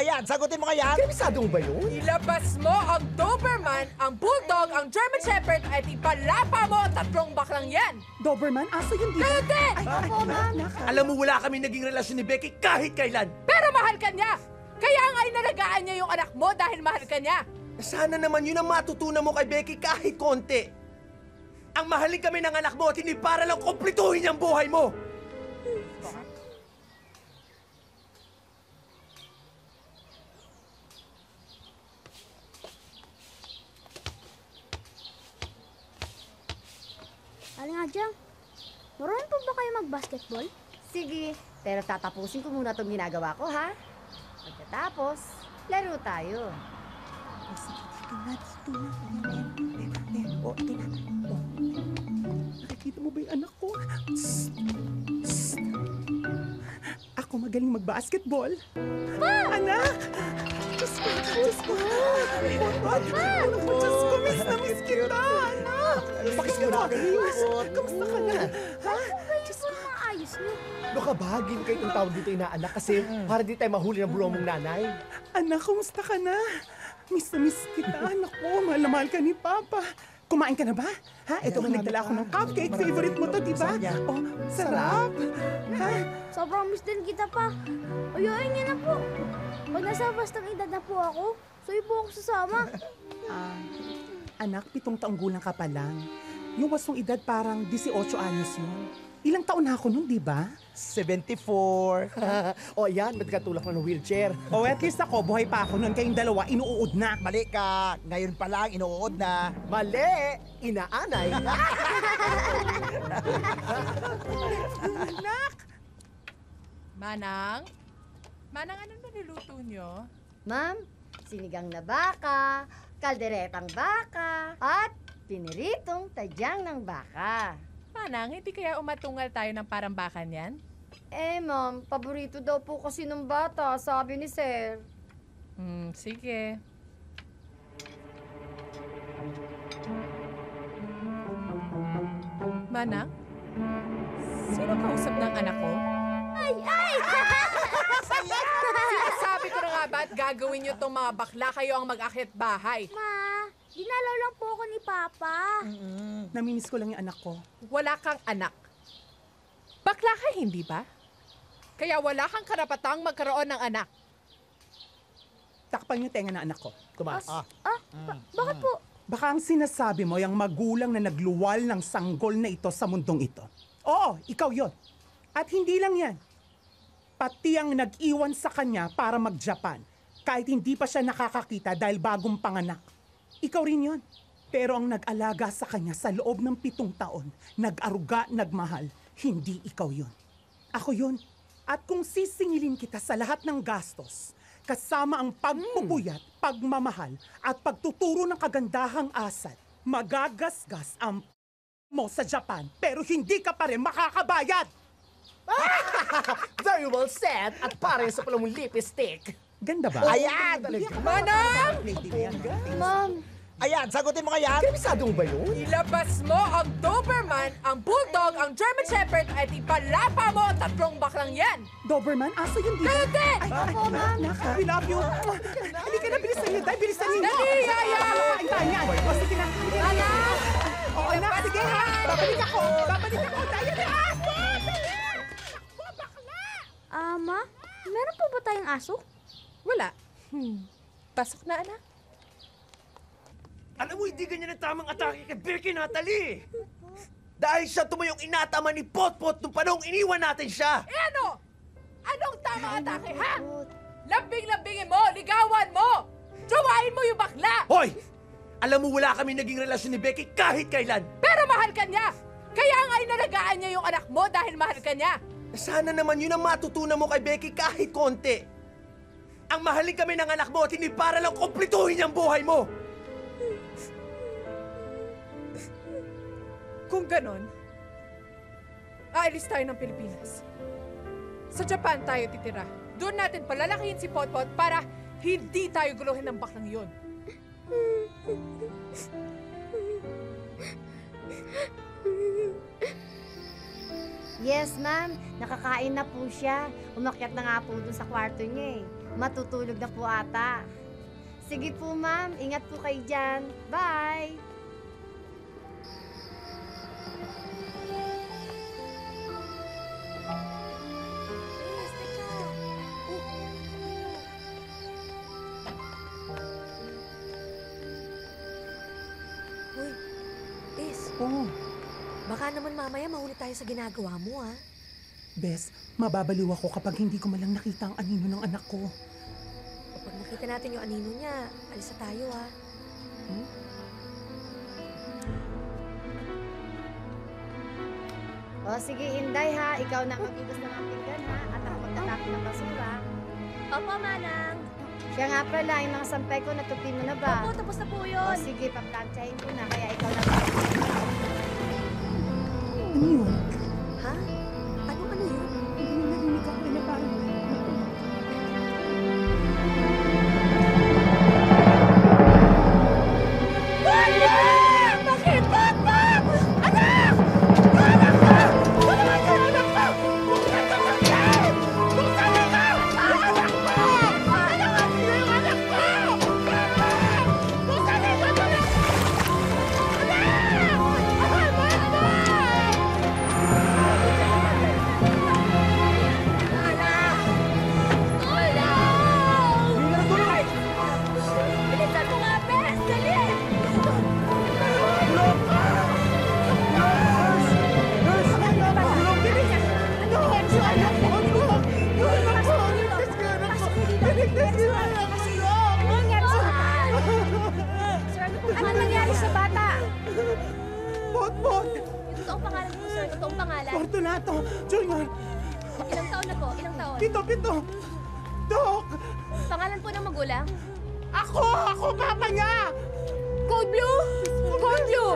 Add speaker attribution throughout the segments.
Speaker 1: Ayan, sagutin mo kaya.
Speaker 2: Kabisado mo ba yun?
Speaker 3: Ilabas mo ang Doberman, ang Bulldog, ang German Shepherd at ipalapa mo ang tatlong baklang yan!
Speaker 4: Doberman, aso yun dito.
Speaker 3: Hindi!
Speaker 4: Opo, ma'am.
Speaker 2: Alam mo, wala kami naging relasyon ni Becky kahit kailan.
Speaker 3: Pero mahal ka niya! Kaya nga inalagaan niya yung anak mo dahil mahal ka niya!
Speaker 2: Sana naman yun ang matutunan mo kay Becky kahit konti. Ang mahalin kami ng anak mo at hindi para lang kumplituhin ang buhay mo.
Speaker 5: Aling Adyang, marunong po ba kayo mag-basketball?
Speaker 6: Sige, pero tatapusin ko muna itong ginagawa ko, ha? Pagkatapos, laro tayo.
Speaker 4: Ito na. Nakikita mo ba yung anak ko? Psst. Psst. Ako magaling mag-basketball. Pa! Anak! Diyos ko, Diyos ko. Diyos ko, miss na miss kita, anak. Bakit mo na? Kamusta ka na? Ha?
Speaker 5: Diyos ko, maayos niyo.
Speaker 2: Ano ka ba? Gino kayo itong tawag dito inaanak kasi para di tayo mahuli ng bulo mong nanay.
Speaker 4: Anak, kumusta ka na? Miss na miss kita, anak ko. Mahal na mahal ka ni Papa. Kumain ka na ba? Ha? Ito, nagdala ako ng cupcake. Favorite mo to, di ba? Oh, sarap. Ha?
Speaker 5: Sobrang miss din kita pa. Ayain niyo na po. Pag nasa bastang edad na po ako, sa'yo po ako sasama.
Speaker 4: Anak, 7 taong gulang ka pa lang. Yung wasong edad parang 18 anyos yun. Ilang taon na ako nun, di ba?
Speaker 1: 74.
Speaker 2: O yan, ba't katulak na ng wheelchair?
Speaker 4: O at least ako, buhay pa ako nun. Kayong dalawa, inuud na.
Speaker 1: Mali ka. Ngayon pa lang, inuod na.
Speaker 2: Mali! Inaanay!
Speaker 4: Anak!
Speaker 3: Manang? Manang, anong niluluto nyo?
Speaker 6: Ma'am, sinigang na baka, kalderetang baka, at piniritong tadyang ng baka.
Speaker 3: Manang, hindi kaya umatungal tayo ng parang bakan yan?
Speaker 6: Ma'am, paborito daw po kasi ng bata, sabi ni Sir.
Speaker 3: Sige. Manang? Sino kausap ng anak ko? Sinasabi ko na nga ba't gagawin nyo tong mga bakla kayo ang mag-akit bahay?
Speaker 5: Ma, dinalaw lang po ako ni Papa.
Speaker 4: Namimiss ko lang yung anak ko.
Speaker 3: Wala kang anak. Bakla ka, hindi ba? Kaya wala kang karapatang magkaroon ng anak.
Speaker 4: Takpan yung tenga ng anak ko.
Speaker 2: Tumas.
Speaker 5: Bakit po?
Speaker 4: Baka ang sinasabi mo yung magulang na nagluwal ng sanggol na ito sa mundong ito. Oo, ikaw yon. At hindi lang yan. Pati ang nag-iwan sa kanya para mag-Japan. Kahit hindi pa siya nakakakita dahil bagong panganak. Ikaw rin yon. Pero ang nag-alaga sa kanya sa loob ng 7 taon, nag-aruga, nagmahal, hindi ikaw yon. Ako yon. At kung sisingilin kita sa lahat ng gastos, kasama ang pagpupuyat, pagmamahal, at pagtuturo ng kagandahang asal, magagasgas ang mo sa Japan, pero hindi ka pa rin makakabayad!
Speaker 2: Very well said at pare sa pala mong lipstick.
Speaker 4: Ganda ba?
Speaker 1: Ayan!
Speaker 3: Manang!
Speaker 6: Ma'am,
Speaker 1: Ayan, sagutin mo kaya.
Speaker 2: Kabisado mo ba yun?
Speaker 3: Ilabas mo ang Doberman, ang Bulldog, ang German Shepherd at ipalapa mo ang tatlong baklang yan!
Speaker 4: Doberman, aso yun dito.
Speaker 3: Hindi!
Speaker 4: Opo, ma'am. We love you. Halika na, bilisan niyo. Dahil bilisan niyo.
Speaker 3: Dali, Yaya!
Speaker 4: Kain tayo yan. O, sige na.
Speaker 3: Anak!
Speaker 4: Oo, anak. Sige ha. Babalik ako. Babalik ako. Tayo na aso.
Speaker 5: Ma, meron po ba tayong aso?
Speaker 3: Wala. Pasok na, anak.
Speaker 2: Alam mo, hindi ganyan ang tamang atake kay Becky, Natalie! Dahil siya tumayong inatama ni Potpot nung panahong iniwan natin siya!
Speaker 3: Eh ano? Anong tamang atake, ha? Lambing-lambingin mo! Ligawan mo! Jowain mo yung bakla!
Speaker 2: Hoy! Alam mo, wala kami naging relasyon ni Becky kahit kailan!
Speaker 3: Pero mahal ka niya! Kaya nga inalagaan niya yung anak mo dahil mahal ka niya!
Speaker 2: Sana naman yun ang matutunan mo kay Becky kahit konti! Ang mahalin kami ng anak mo at hindi para lang kumplituhin ang buhay mo!
Speaker 3: Kung ganon, aalis tayo ng Pilipinas. Sa Japan tayo titira. Doon natin palalakihin si Potpot para hindi tayo guluhin ng baklang yun.
Speaker 6: Yes, ma'am. Nakakain na po siya. Umakyat na nga po dun sa kwarto niya eh. Matutulog na po ata. Sige po, ma'am. Ingat po kayo dyan. Bye!
Speaker 7: Hoy, Bes,
Speaker 4: Oh,
Speaker 7: baka naman mamaya mahuli tayo sa ginagawa mo, ha?
Speaker 4: Bes, mababaliw ako kapag hindi ko malang nakita ang anino ng anak ko.
Speaker 7: Kapag nakita natin yung anino niya, alis na tayo, ha?
Speaker 6: O sige, Inday ha. Ikaw na maghugas ng mga pinggan ha. At ako magtatapon ng basura.
Speaker 5: Opo, Manang.
Speaker 6: Siya nga pala, yung mga sampay ko, natupi mo na ba?
Speaker 5: Opo, tapos na po
Speaker 6: O
Speaker 5: yun.
Speaker 6: sige, paplantsahin ko na. Kaya ikaw na
Speaker 4: Ano yun?
Speaker 7: Ha? Ano yun?
Speaker 4: Hindi na narinig ako na parang...
Speaker 5: Bakit? Bakit? Anak! Anak ko! Ano ba yung anak ko? Buksan ka kasi! Buksan ka! Anak ko! Ano nga sila yung anak ko? Buksan ka sa anak ko! Anak! Anak! Tulong! Bilisan mo nga, Bes! Dali! Ano nangyari sa bata?
Speaker 4: Bot!
Speaker 5: Yung totoong pangalan mo, sir. Totoong pangalan.
Speaker 4: Fortunato! Junior!
Speaker 5: Ilang taon na po? Ilang taon?
Speaker 4: Pito! Dok!
Speaker 5: Pangalan po ng magulang?
Speaker 4: Ako! Ako, papa niya!
Speaker 5: Code Blue! Code Blue!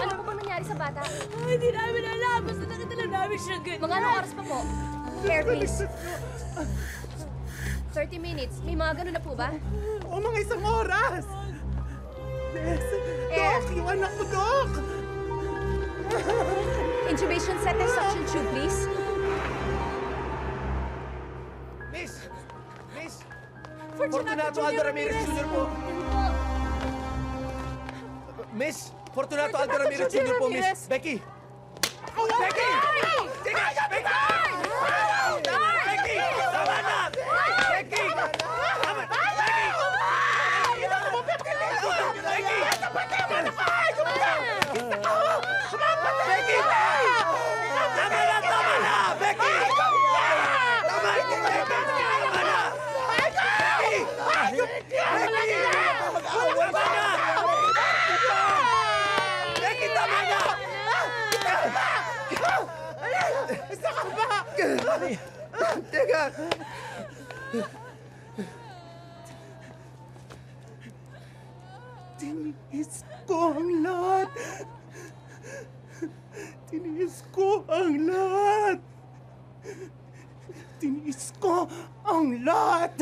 Speaker 5: Ano po bang nangyari sa bata? Hindi namin alam. Basta nakita lang namin siya ganyan. Mga anong oras pa po? Fair, please. 30 minutes. May mga ganun na po ba?
Speaker 4: O mga isang oras! Yes!
Speaker 5: Air.
Speaker 4: Dok! Yung anak ko, Dok!
Speaker 5: Intubation center suction tube, please.
Speaker 2: Miss! Fortunato Aldo Ramirez Jr. po. Miss! Fortunato Aldo Ramirez Jr. po, Miss. Becky! Becky! Teka! Becky! Becky! Tama na! Becky! Tama! Becky! Becky! Becky! Tama na! Becky! Tama na! Tama na! Becky! Becky, tama na!
Speaker 4: Saka ba?
Speaker 2: Teka!
Speaker 4: Tiniis ko ang lahat! Tiniis ko ang lahat! Tiniis ko ang lahat!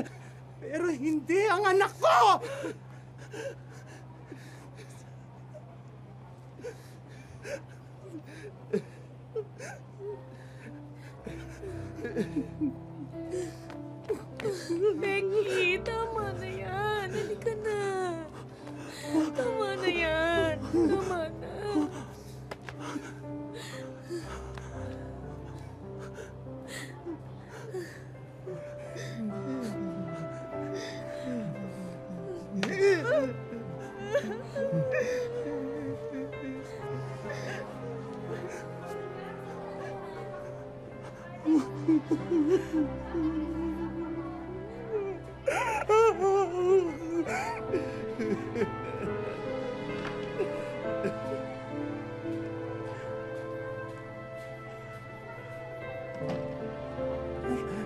Speaker 4: Pero hindi ang anak ko!
Speaker 7: Becky, tama na yan. Halika na. Tama na yan. Tama na.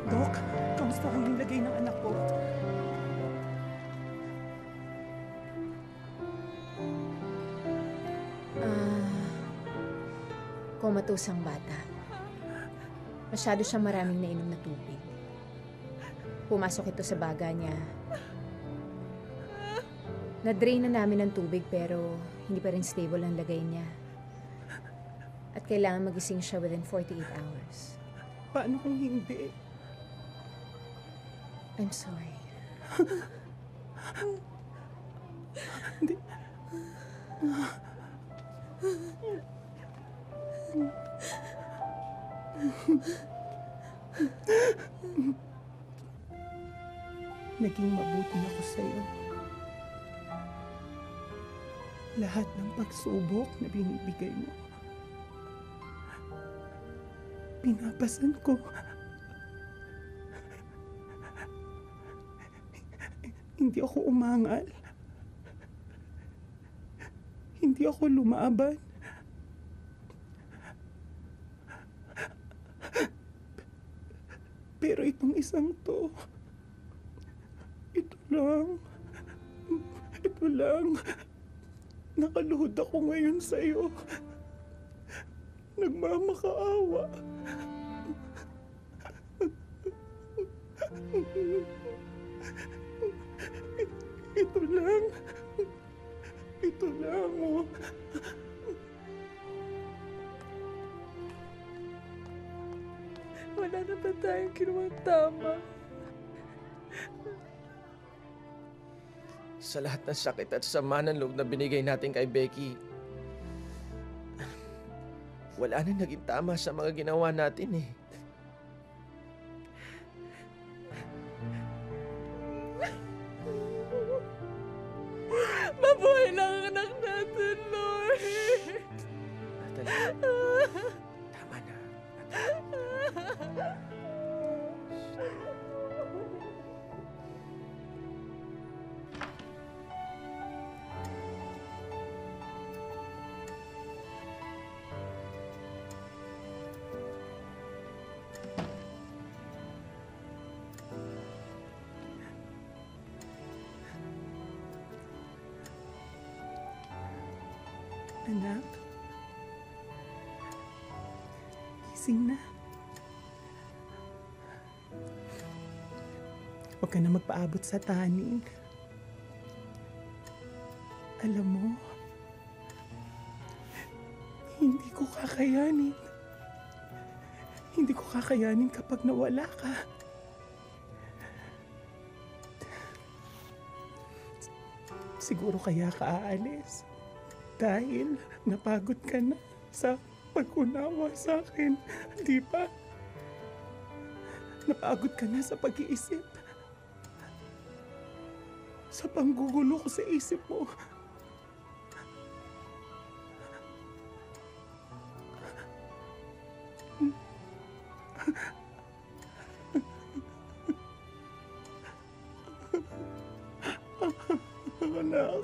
Speaker 4: Dok, kamusta ko yung lagay ng anak ko?
Speaker 8: Komatos ang bata. Masyado siyang maraming nainom na tubig. Pumasok ito sa baga niya. Na-drain na namin ng tubig pero hindi pa rin stable ang lagay niya. At kailangan magising siya within 48 hours.
Speaker 4: Paano kung hindi?
Speaker 8: I'm sorry.
Speaker 4: Hindi. Naging mabuti ako sa'yo. Lahat ng pagsubok na binibigay mo, pinapasan ko. Hindi ako umangal. Hindi ako lumaban. Pero itong isang to, ito lang, nakaluhod ako ngayon sa'yo. Nagmamakaawa. Ito lang, oh.
Speaker 3: Wala na ba tayong ginawang tama?
Speaker 2: Sa lahat ng sakit at sama ng loob na binigay natin kay Becky, wala na naging tama sa mga ginawa natin eh.
Speaker 3: Mabuhay lang ang anak natin, Lord!
Speaker 2: Natalie, tama na.
Speaker 4: Anak, gising na. Huwag ka na magpaabot sa taning. Alam mo, hindi ko kakayanin. Hindi ko kakayanin kapag nawala ka. Siguro kaya ka aalis. Dahil napagod ka na sa pag-unawa sa akin, di ba? Napagod ka na sa pag-iisip. Sa panggugulo ko sa isip mo. Anak.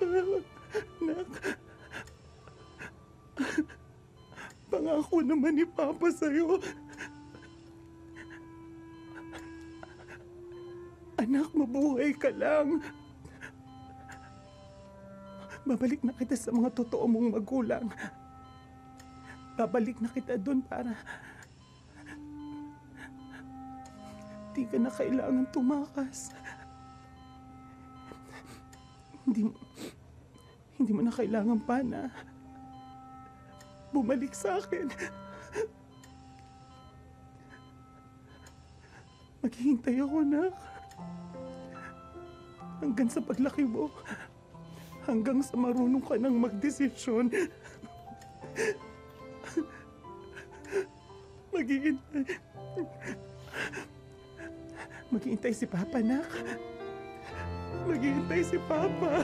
Speaker 4: Anak. Pangako naman ni Papa sa'yo. Anak, mabuhay ka lang. Babalik na kita sa mga totoo mong magulang. Babalik na kita doon para di ka na kailangan tumakas. Hindi mo na kailangan pa na bumalik sa akin. Maghihintay ako, nak. Hanggang sa paglaki mo. Hanggang sa marunong ka nang magdesisyon. Maghihintay. Maghihintay si Papa, nak. Maghihintay si Papa.